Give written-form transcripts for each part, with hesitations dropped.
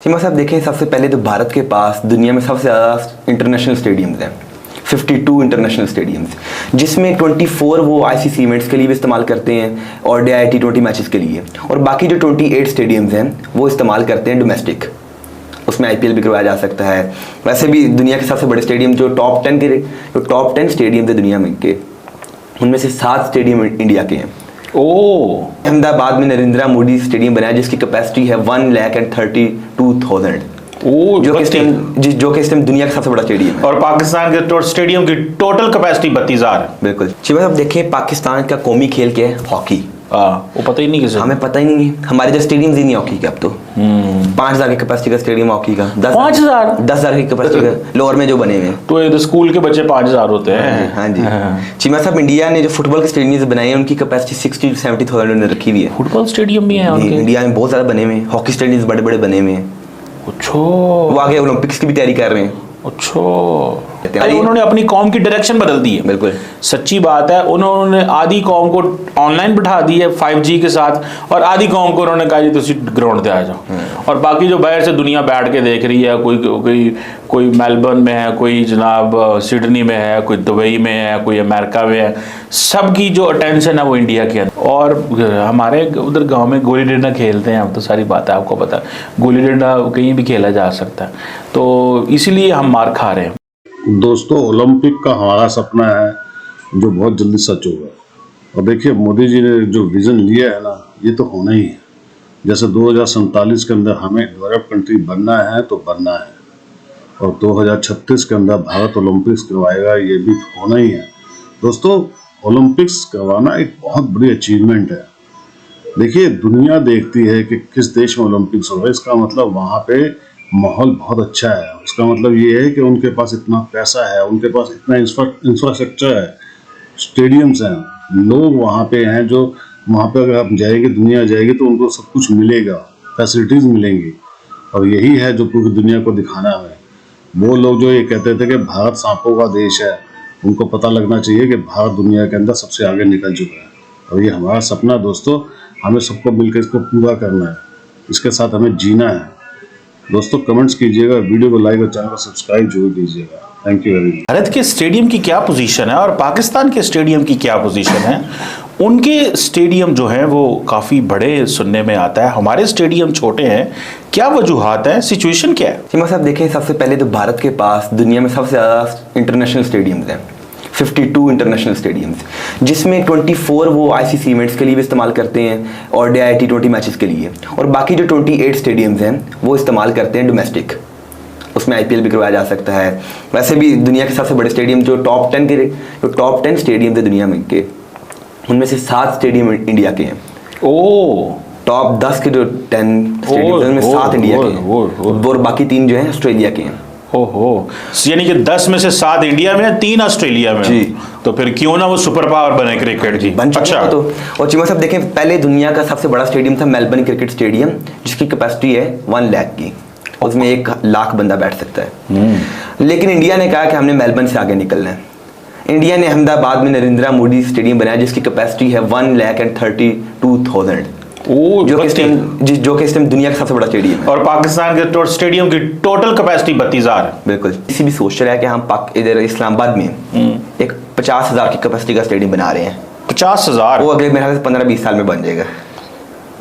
सीमा साहब देखें, सबसे पहले तो भारत के पास दुनिया में सबसे ज़्यादा इंटरनेशनल स्टेडियम्स हैं। 52 इंटरनेशनल स्टेडियम्स, जिसमें 24 वो आईसीसी इवेंट्स के लिए भी इस्तेमाल करते हैं और T20 मैचेस के लिए, और बाकी जो 28 स्टेडियम्स हैं वो इस्तेमाल करते हैं डोमेस्टिक। उसमें IPL भी करवाया जा सकता है। वैसे भी दुनिया के सबसे बड़े स्टेडियम जो टॉप 10 स्टेडियम थे दुनिया में के, उनमें से 7 स्टेडियम इंडिया के हैं। अहमदाबाद में नरेंद्र मोदी स्टेडियम बनाया जिसकी कैपेसिटी है 1,32,000, जो कि इस टाइम दुनिया का सबसे बड़ा स्टेडियम है। और पाकिस्तान के स्टेडियम की टोटल कैपेसिटी 32,000 है। बिल्कुल। शिवा साहब देखें, पाकिस्तान का कौमी खेल क्या है? हॉकी। वो पता ही नहीं किसी, हमें पता ही नहीं है। हमारे जो स्टेडियम ही नहीं हॉकी के, अब तो 5,000 की कैपेसिटी का स्टेडियम हॉकी का, 10,000 की कैपेसिटी का लोअर में जो बने हुए हैं। तो ये तो स्कूल के बच्चे 5,000 होते हैं। हाँ जी। चीमा साहब, इंडिया ने जो फुटबॉल के स्टेडियम बनाए हैं उनकी कैपेसिटी 60-70,000 ने रखी हुई है। फुटबॉल स्टेडियम भी है इंडिया में बहुत ज्यादा बने हुए हैं। हॉकी स्टेडियम बड़े बड़े बने हुए हैं। अच्छा, वो आगे ओलंपिक्स की भी तैयारी कर रहे हैं। अच्छा, उन्होंने अपनी कौम की डायरेक्शन बदल दी है। बिल्कुल सच्ची बात है। उन्होंने आधी कौम को ऑनलाइन बिठा दी है 5G के साथ, और आधी कौम को उन्होंने कहा जी तुम ग्राउंड पे आ जाओ। और बाकी जो बाहर से दुनिया बैठ के देख रही है, कोई मेलबर्न में है, कोई जनाब सिडनी में है, कोई दुबई में है, कोई अमेरिका में है, सबकी जो अटेंशन है वो इंडिया के अंदर। और हमारे उधर गांव में गुल्ली डंडा खेलते हैं हम, तो सारी बात है आपको पता है, गुल्ली डंडा कहीं भी खेला जा सकता है, तो इसीलिए हम मार खा रहे हैं। दोस्तों, ओलंपिक का हमारा सपना है जो बहुत जल्दी सच होगा। और देखिए, मोदी जी ने जो विजन लिया है ना, ये तो होना ही है। जैसे 2047 के अंदर हमें डेवलप कंट्री बनना है तो बनना है, और 2036 के अंदर भारत ओलंपिक्स करवाएगा, ये भी होना ही है। दोस्तों, ओलंपिक्स करवाना एक बहुत बड़ी अचीवमेंट है। देखिए, दुनिया देखती है कि किस देश में ओलंपिक्स होगा, इसका मतलब वहाँ पे माहौल बहुत अच्छा है। उसका मतलब ये है कि उनके पास इतना पैसा है, उनके पास इतना इंफ्रास्ट्रक्चर है, स्टेडियम्स हैं, लोग वहाँ पे हैं, जो वहाँ पे अगर आप जाएंगे, दुनिया जाएगी तो उनको सब कुछ मिलेगा, फैसिलिटीज मिलेंगी। और यही है जो पूरी दुनिया को दिखाना है। वो लोग जो ये कहते थे कि भारत सांपों का देश है, उनको पता लगना चाहिए कि भारत दुनिया के अंदर सबसे आगे निकल चुका है। और ये हमारा सपना दोस्तों, हमें सबको मिलकर इसको पूरा करना है, इसके साथ हमें जीना है। दोस्तों, कमेंट्स कीजिएगा, वीडियो को लाइक और चैनल को सब्सक्राइब जरूर कीजिएगा। Thank you very much. Bharat के स्टेडियम की क्या पोजीशन है और पाकिस्तान के स्टेडियम की क्या पोजीशन है? उनके स्टेडियम जो हैं वो काफ़ी बड़े सुनने में आता है, हमारे स्टेडियम छोटे हैं। क्या वजूहात है, सिचुएशन क्या है? सीमा साहब देखें, सबसे पहले तो भारत के पास दुनिया में सबसे ज़्यादा इंटरनेशनल स्टेडियम्स हैं। 52 इंटरनेशनल स्टेडियम्स, जिसमें 24 वो आईसीसी इवेंट्स के लिए भी इस्तेमाल करते हैं और T20 मैचेस के लिए, और बाकी जो 28 स्टेडियम्स हैं वो इस्तेमाल करते हैं डोमेस्टिक। उसमें IPL भी करवाया जा सकता है। वैसे भी दुनिया के सबसे बड़े स्टेडियम जो टॉप 10 स्टेडियम थे दुनिया में के, उनमें से 7 स्टेडियम इंडिया के हैं। टॉप 10 के जो 10 स्टेडियम उनमें 7 इंडिया के हैं, और बाकी 3 जो हैं ऑस्ट्रेलिया के हैं। यानी कि 10 में से 7 इंडिया में, 3 ऑस्ट्रेलिया में जी। तो फिर क्यों ना वो सुपर पावर बने क्रिकेट की, बन चुका है। तो और चीमा साहब देखें, पहले दुनिया का सबसे बड़ा स्टेडियम था मेलबर्न क्रिकेट स्टेडियम, जिसकी कैपेसिटी है 1 लाख की, उसमें 1 लाख बंदा बैठ सकता है। लेकिन इंडिया ने कहा कि हमने मेलबर्न से आगे निकलना है। इंडिया ने अहमदाबाद में नरेंद्र मोदी स्टेडियम बनाया जिसकी कैपेसिटी है 1,32,000, जो कि इस टाइम दुनिया का सबसे बड़ा स्टेडियम है। और पाकिस्तान के स्टेडियम की टोटल कैपेसिटी 32,000 है। बिल्कुल। किसी भी सोच रहा है कि हम इधर इस्लामाबाद में एक 50,000 की कैपेसिटी का स्टेडियम बना रहे हैं। 50,000? वो अगले मेरे ख्याल से 15-20 साल में बन जाएगा।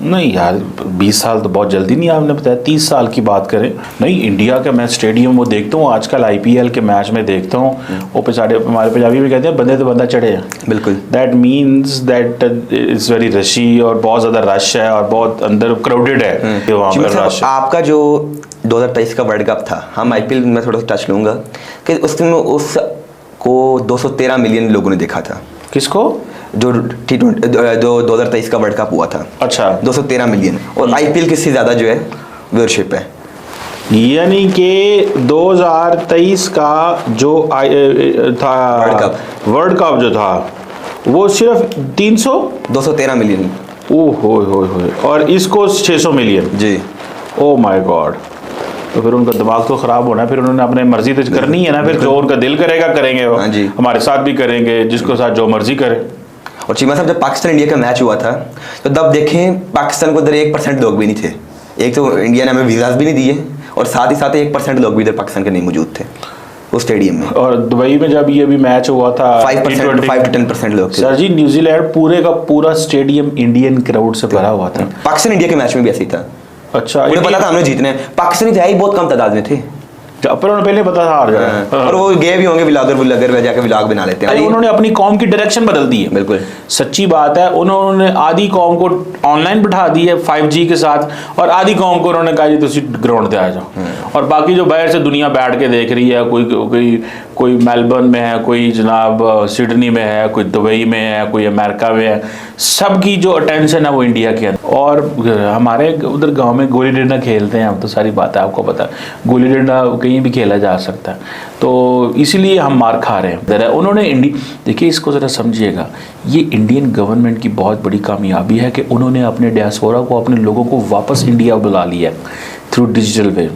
नहीं यार, 20 साल तो बहुत जल्दी नहीं, आपने बताया 30 साल की बात करें। नहीं, इंडिया का मैं स्टेडियम वो देखता हूँ आजकल, IPL के मैच में देखता हूँ, वो हमारे पंजाबी में कहते हैं बंदे तो बंदा चढ़े हैं। बिल्कुल। That means that it's very रशी, और बहुत ज़्यादा रश है, और बहुत अंदर क्राउडेड है वहाँ पर रश। आपका जो 2023 का वर्ल्ड कप था, हम IPL में थोड़ा सा टच लूँगा कि उसमें उसको 213 मिलियन लोगों ने देखा था। किसको? जो 2023 का वर्ल्ड कप हुआ था। अच्छा। 213 मिलियन, और IPL किससे ज़्यादा जो है व्यूअरशिप है। यानी कि 2023 का जो था वर्ल्ड कप जो था वो सिर्फ 213 मिलियन। ओहो, और इसको 600 मिलियन जी। Oh my god. तो फिर उनका दिमाग तो खराब होना है, फिर उन्होंने अपने मर्जी तो करनी है ना, फिर जो उनका दिल करेगा करेंगे वो। हाँ जी। हमारे साथ भी करेंगे, जिसको साथ जो मर्जी करे। और चीमा साहब, जब पाकिस्तान इंडिया का मैच हुआ था तो तब देखें, पाकिस्तान को उधर 1% लोग भी नहीं थे। एक तो इंडिया ने हमें वीज़ाज भी नहीं दिए और साथ ही साथ 1% लोग भी इधर पाकिस्तान के नहीं मौजूद थे उस स्टेडियम में। और दुबई में जब ये भी मैच हुआ था 5% 5 to 10% लोग थे। सर जी न्यूजीलैंड पूरे का पूरा स्टेडियम इंडियन क्राउड से भरा हुआ था। पाकिस्तान इंडिया के मैच में भी ऐसे ही था। अच्छा, उन्हें पता था हमने जीतने, पाकिस्तानी थे ही बहुत कम तादाद में थे, पर उन्हें पहले पता था हार जाएगा। और वो गए भी होंगे व्लागर में जाकर व्लॉग बना लेते हैं। उन्होंने अपनी कौम की डायरेक्शन बदल दी है। बिल्कुल सच्ची बात है। उन्होंने आधी कौम को ऑनलाइन बिठा दी है 5G के साथ, और आधी कौम को उन्होंने कहा जी तुसी ग्राउंड पे आ जाओ। और बाकी जो बाहर से दुनिया बैठ के देख रही है, कोई मेलबर्न में है, कोई जनाब सिडनी में है, कोई दुबई में है, कोई अमेरिका में है, सबकी जो अटेंशन है वो इंडिया के अंदर। और हमारे उधर गांव में गोली डंडा खेलते हैं हम, तो सारी बात है आपको पता है, गोली डंडा कहीं भी खेला जा सकता है, तो इसीलिए हम मार खा रहे हैं। उन्होंने देखिए इसको ज़रा समझिएगा, ये इंडियन गवर्नमेंट की बहुत बड़ी कामयाबी है कि उन्होंने अपने डायस्पोरा को, अपने लोगों को वापस इंडिया बुला लिया थ्रू डिजिटल वे।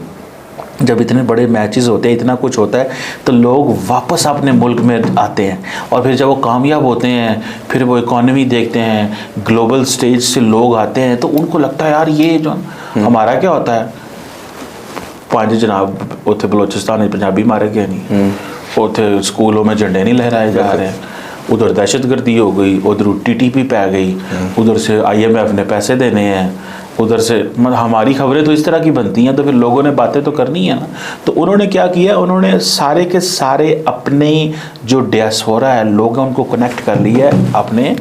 जब इतने बड़े मैचेस होते हैं, इतना कुछ होता है, तो लोग वापस अपने मुल्क में आते हैं, और फिर जब वो कामयाब होते हैं, फिर वो इकॉनमी देखते हैं, ग्लोबल स्टेज से लोग आते हैं, तो उनको लगता है यार ये जो हमारा क्या होता है, 5 जनाब उथे बलोचिस्तान पंजाबी मारे गए नहीं, उथे स्कूलों में झंडे नहीं लहराए जा रहे हैं, उधर दहशतगर्दी हो गई, उधर TTP पै गई, उधर से IMF ने पैसे देने हैं, उधर से मतलब हमारी खबरें तो इस तरह की बनती हैं, तो फिर लोगों ने बातें तो करनी है ना। तो उन्होंने क्या किया, उन्होंने सारे के सारे अपने जो डायस्पोरा है लोग हैं उनको कनेक्ट कर लिया है अपने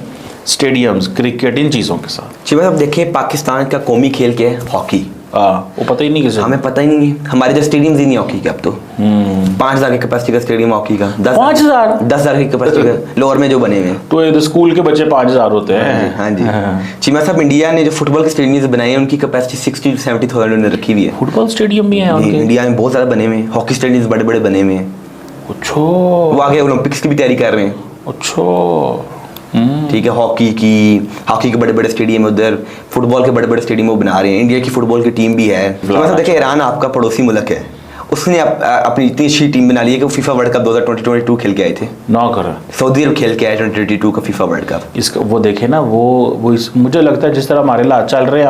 स्टेडियम्स, क्रिकेट, इन चीज़ों के साथ। जी अब देखें, पाकिस्तान का कौमी खेल क्या है, हॉकी। वो पता ही नहीं किसी, हमें पता ही नहीं है, हमारे जो स्टेडियम ही नहीं हॉकी के, अब तो 5,000 की कैपेसिटी का स्टेडियम हॉकी का, 10,000 की कैपेसिटी का लोअर में जो बने हुए हैं, तो ये स्कूल के बच्चे 5,000 होते हैं। हाँ जी। चीमा साहब, इंडिया ने जो फुटबॉल के स्टेडियम बनाए हैं उनकी कैपेसिटी 60 to 70,000 उन्होंने रखी हुई है। फुटबॉल स्टेडियम भी है इंडिया में बहुत ज़्यादा बने हुए हैं, हॉकी स्टेडियम बड़े बड़े बने हुए हैं। अच्छा, वो आगे ओलंपिक्स की भी तैयारी कर रहे हैं। अच्छा, ठीक है, हॉकी के बड़े बड़े स्टेडियम उधर, फुटबॉल के बड़े बड़े स्टेडियम वो बना रहे हैं। इंडिया की फुटबॉल की टीम भी है। मतलब देखिए, ईरान आपका पड़ोसी मुल्क है, उसने अपनी इतनी अच्छी टीम बना ली है कि वो फीफा वर्ल्ड कप 2022 खेल के आए थे। सऊदी अरब खेल के आए 2022 का फीफा वर्ल्ड कप। इसका वो देखे ना, वो मुझे लगता है जिस तरह हमारे हाथ चल रहे हैं,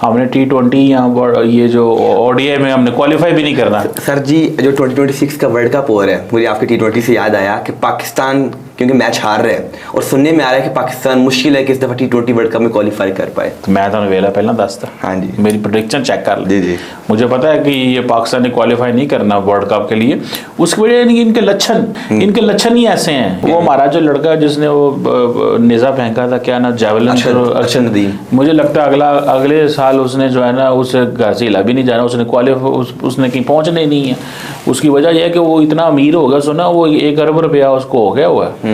हमने T20 या ये जो ODI में हमने क्वालिफाई भी नहीं करना। सर जी, जो 2026 का वर्ल्ड कप हो रहा है, मुझे आपके T20 से याद आया कि पाकिस्तान क्योंकि मैच हार रहे हैं, और सुनने में आ रहा है कि पाकिस्तान मुश्किल है कि इस दफ़ा T20 वर्ल्ड कप में क्वालिफाई कर पाए। तो मैं तो वेला पहला दसता। हाँ जी, मेरी प्रेडिक्शन चेक कर जी जी। मुझे पता है कि ये पाकिस्तान ने क्वालिफाई नहीं करना वर्ल्ड कप के लिए। उसकी वजह इनके लक्षण ही ऐसे हैं। वो हमारा जो लड़का जिसने वो निज़ा फेंका था, क्या ना, जैवलिन, अरशद नदीम, मुझे लगता है अगले साल उसने जो है ना, उस घर से हिला भी नहीं जाना, उसने कहीं पहुंचना ही नहीं है। उसकी वजह यह है कि वो इतना अमीर हो गया, सुना वो 1 अरब रुपया उसको हो गया हुआ है।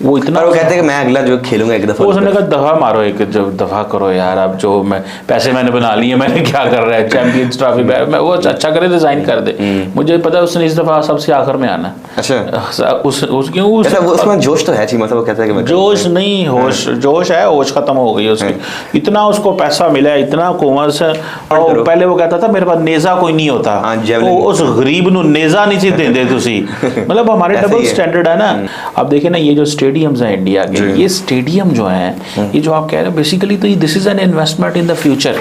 वो इतना, वो कहते हैं कि मैं अगला जो खेलूंगा एक दफा, उसने कहा दफा मारो, एक दफा करो यार, अब जो मैं पैसे मैंने बना लिए, मैंने क्या कर रहा है, चैंपियंस ट्रॉफी मैं वो अच्छा करे, डिजाइन कर दे। मुझे पता है उसने इस दफा सबसे आखिर में आना। अच्छा, उसमें जोश तो है, मतलब वो कहता है कि जोश नहीं, जोश है, होश खत्म हो गई उसकी। इतना उसको पैसा मिला है, इतना कॉमर्स है। और पहले वो कहता था मेरे पास नेजा कोई नहीं होता, उस गरीब नु नेजा नहीं सी देंदे तुसी। मतलब हमारे डबल स्टैंडर्ड है ना। अब देखिए ना, ये जो स्टेडियम्स हैं इंडिया के, ये स्टेडियम जो हैं, ये जो आप कह रहे हैं बेसिकली, तो this is an investment in the future.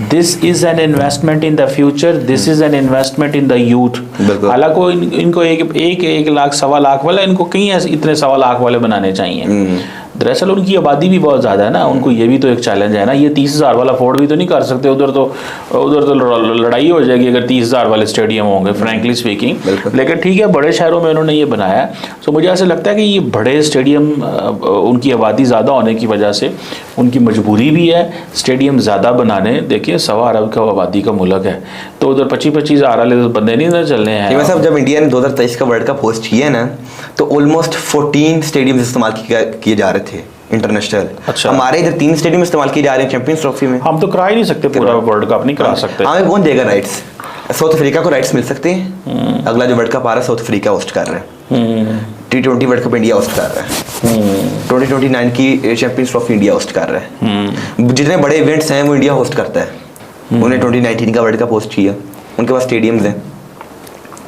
This is an investment in the future, this is an investment in the youth. हालांकि इनको एक लाख, 1.25 लाख वाला, इनको कहीं इतने 1.25 लाख वाले बनाने चाहिए। दरअसल उनकी आबादी भी बहुत ज़्यादा है ना, उनको ये भी तो एक चैलेंज है ना। ये 30,000 वाला अफोर्ड भी तो नहीं कर सकते, उधर तो लड़ाई हो जाएगी अगर 30,000 वाले स्टेडियम होंगे, फ्रैंकली स्पीकिंग। लेकिन ठीक है, बड़े शहरों में उन्होंने ये बनाया। तो मुझे ऐसे लगता है कि ये बड़े स्टेडियम, उनकी आबादी ज़्यादा होने की वजह से उनकी मजबूरी भी है स्टेडियम ज़्यादा बनाने। देखिए 1.25 अरब का आबादी का मुल्क है, तो उधर 25-25 हज़ार वाले बंदे नहीं ना चलने हैं। साहब, जब इंडिया ने 2023 का वर्ल्ड कप होस्ट किया ना, तो ऑलमोस्ट 14 स्टेडियम इस्तेमाल किए जा रहे थे इंटरनेशनल। अच्छा, हमारे इधर 3 स्टेडियम इस्तेमाल किए जा रहे हैं चैंपियंस ट्रॉफी में। हम तो करा ही नहीं सकते, पूरा वर्ल्ड कप नहीं करा सकते। हमें कौन देगा राइट्स? साउथ अफ्रीका को राइट्स मिल सकते हैं। अगला जो वर्ल्ड कप आ रहा है, साउथ अफ्रीका होस्ट कर रहा है। T20 world cup India host कर रहा है। 2029 की चैंपियंस ट्रॉफी इंडिया होस्ट कर रहा है। जितने बड़े इवेंट्स हैं वो इंडिया होस्ट करता है। उन्हें 2019 का वर्ल्ड कप होस्ट किया, उनके पास स्टेडियम्स हैं।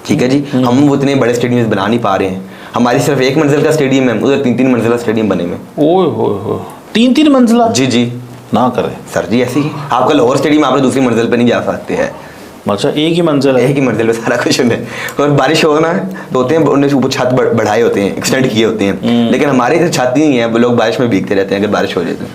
ठीक है जी, हम वो इतने बड़े स्टेडियम बना नहीं पा रहे हैं। हमारी सिर्फ 1 मंजिल का स्टेडियम है, उधर 3-3 मंजिला स्टेडियम बने हुए। 3-3 मंजिला? जी जी। ना करें। सर जी ऐसे ही आपका लाहौर स्टेडियम आपने दूसरी मंजिल पे नहीं जा सकते हैं, अच्छा एक ही मंजिल है। एक ही मंजिल पे सारा कुछ है। और बारिश हो ना तो होते हैं उन्होंने ऊपर छत बढ़ाए होते हैं, एक्सटेंड किए होते हैं, लेकिन हमारे इधर छत नहीं है, वो लोग बारिश में भीगते रहते हैं अगर बारिश हो जाए तो।